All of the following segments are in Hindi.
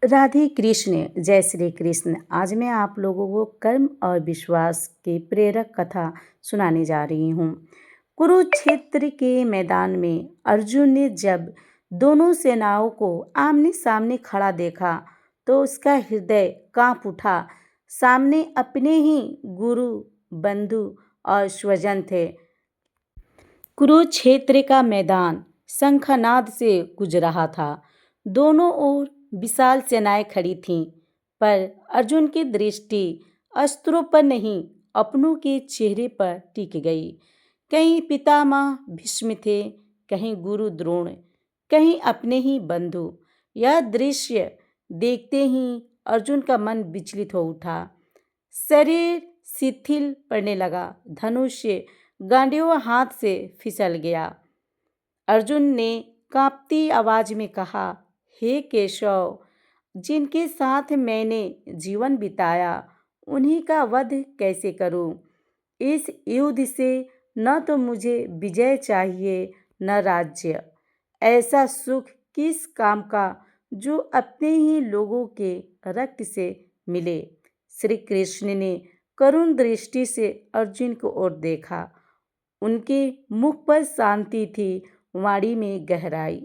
राधे कृष्ण, जय श्री कृष्ण। आज मैं आप लोगों को कर्म और विश्वास की प्रेरक कथा सुनाने जा रही हूँ। कुरुक्षेत्र के मैदान में अर्जुन ने जब दोनों सेनाओं को आमने सामने खड़ा देखा तो उसका हृदय कांप उठा। सामने अपने ही गुरु, बंधु और स्वजन थे। कुरुक्षेत्र का मैदान शंखनाद से गूंज रहा था। दोनों ओर विशाल सेनाएं खड़ी थीं, पर अर्जुन की दृष्टि अस्त्रों पर नहीं, अपनों के चेहरे पर टिक गई। कहीं पितामह भीष्म थे, कहीं गुरु द्रोण, कहीं अपने ही बंधु। यह दृश्य देखते ही अर्जुन का मन विचलित हो उठा। शरीर शिथिल पड़ने लगा। धनुष्य गांडीव हाथ से फिसल गया। अर्जुन ने कांपती आवाज में कहा, हे केशव, जिनके साथ मैंने जीवन बिताया, उन्हीं का वध कैसे करूं? इस युद्ध से न तो मुझे विजय चाहिए न राज्य। ऐसा सुख किस काम का जो अपने ही लोगों के रक्त से मिले। श्री कृष्ण ने करुण दृष्टि से अर्जुन को ओर देखा। उनके मुख पर शांति थी, वाणी में गहराई।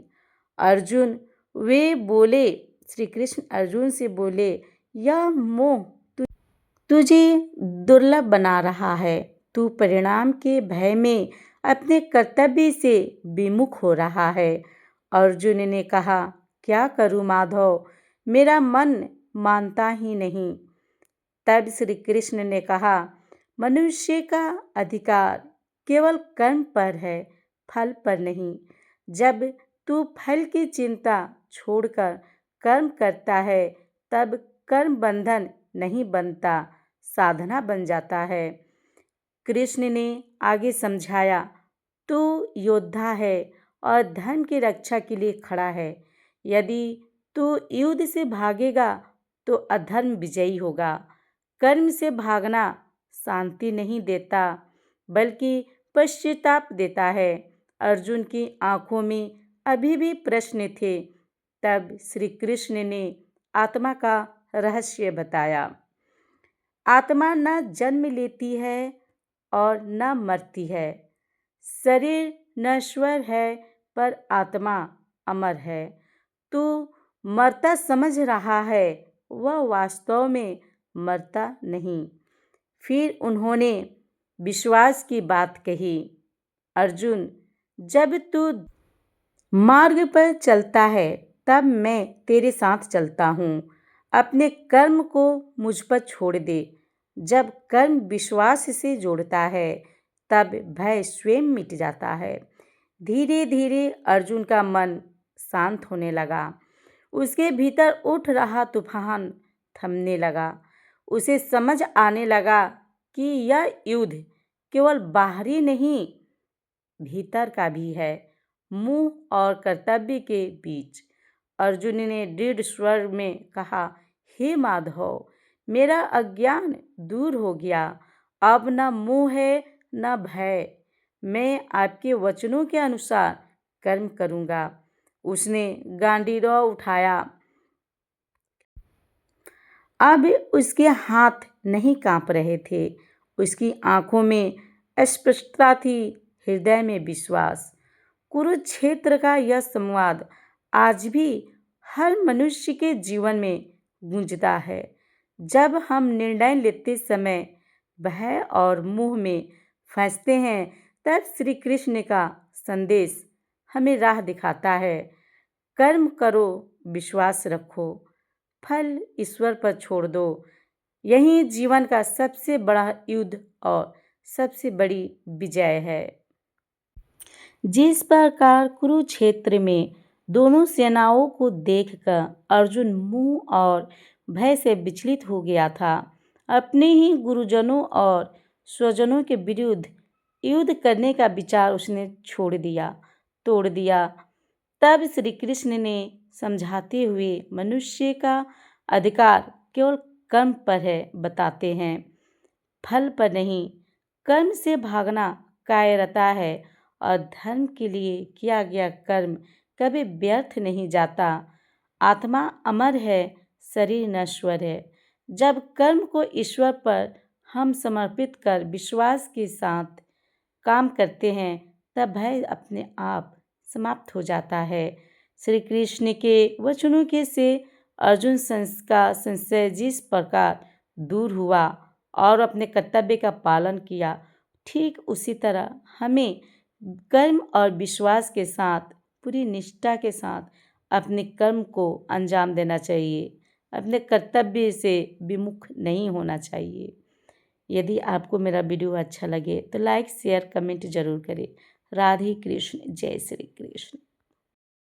अर्जुन वे बोले श्री कृष्ण अर्जुन से बोले, यह मोह तुझे दुर्लभ बना रहा है। तू परिणाम के भय में अपने कर्तव्य से विमुख हो रहा है। अर्जुन ने कहा, क्या करूं माधव, मेरा मन मानता ही नहीं। तब श्री कृष्ण ने कहा, मनुष्य का अधिकार केवल कर्म पर है, फल पर नहीं। जब तू फल की चिंता छोड़कर कर्म करता है, तब कर्म बंधन नहीं बनता, साधना बन जाता है। कृष्ण ने आगे समझाया, तू योद्धा है और धर्म की रक्षा के लिए खड़ा है। यदि तू युद्ध से भागेगा तो अधर्म विजयी होगा। कर्म से भागना शांति नहीं देता, बल्कि पश्चाताप देता है। अर्जुन की आंखों में अभी भी प्रश्न थे। तब श्री कृष्ण ने आत्मा का रहस्य बताया। आत्मा न जन्म लेती है और न मरती है। शरीर नश्वर है, पर आत्मा अमर है। तू मरता समझ रहा है, वह वास्तव में मरता नहीं। फिर उन्होंने विश्वास की बात कही। अर्जुन, जब तू मार्ग पर चलता है, तब मैं तेरे साथ चलता हूँ। अपने कर्म को मुझ पर छोड़ दे। जब कर्म विश्वास से जोड़ता है, तब भय स्वयं मिट जाता है। धीरे धीरे अर्जुन का मन शांत होने लगा। उसके भीतर उठ रहा तूफान थमने लगा। उसे समझ आने लगा कि यह युद्ध केवल बाहरी नहीं, भीतर का भी है, मुंह और कर्तव्य के बीच। अर्जुन ने दृढ़ स्वर में कहा, हे माधव, मेरा अज्ञान दूर हो गया। अब न मोह है न भय। मैं आपके वचनों के अनुसार कर्म करूँगा। उसने गांडीव उठाया। अब उसके हाथ नहीं कांप रहे थे। उसकी आंखों में स्पष्टता थी, हृदय में विश्वास। कुरुक्षेत्र का यह संवाद आज भी हर मनुष्य के जीवन में गूंजता है। जब हम निर्णय लेते समय भय और मोह में फंसते हैं, तब श्री कृष्ण का संदेश हमें राह दिखाता है। कर्म करो, विश्वास रखो, फल ईश्वर पर छोड़ दो। यही जीवन का सबसे बड़ा युद्ध और सबसे बड़ी विजय है। जिस प्रकार कुरुक्षेत्र में दोनों सेनाओं को देखकर अर्जुन मोह और भय से विचलित हो गया था, अपने ही गुरुजनों और स्वजनों के विरुद्ध युद्ध करने का विचार उसने तोड़ दिया। तब श्री कृष्ण ने समझाते हुए मनुष्य का अधिकार केवल कर्म पर है बताते हैं, फल पर नहीं। कर्म से भागना कायरता है और धर्म के लिए किया गया कर्म कभी व्यर्थ नहीं जाता। आत्मा अमर है, शरीर नश्वर है। जब कर्म को ईश्वर पर हम समर्पित कर विश्वास के साथ काम करते हैं तब भय अपने आप समाप्त हो जाता है। श्री कृष्ण के वचनों के से अर्जुन का संशय जिस प्रकार दूर हुआ और अपने कर्तव्य का पालन किया, ठीक उसी तरह हमें कर्म और विश्वास के साथ पूरी निष्ठा के साथ अपने कर्म को अंजाम देना चाहिए। अपने कर्तव्य से विमुख नहीं होना चाहिए। यदि आपको मेरा वीडियो अच्छा लगे तो लाइक शेयर कमेंट जरूर करें। राधे कृष्ण, जय श्री कृष्ण।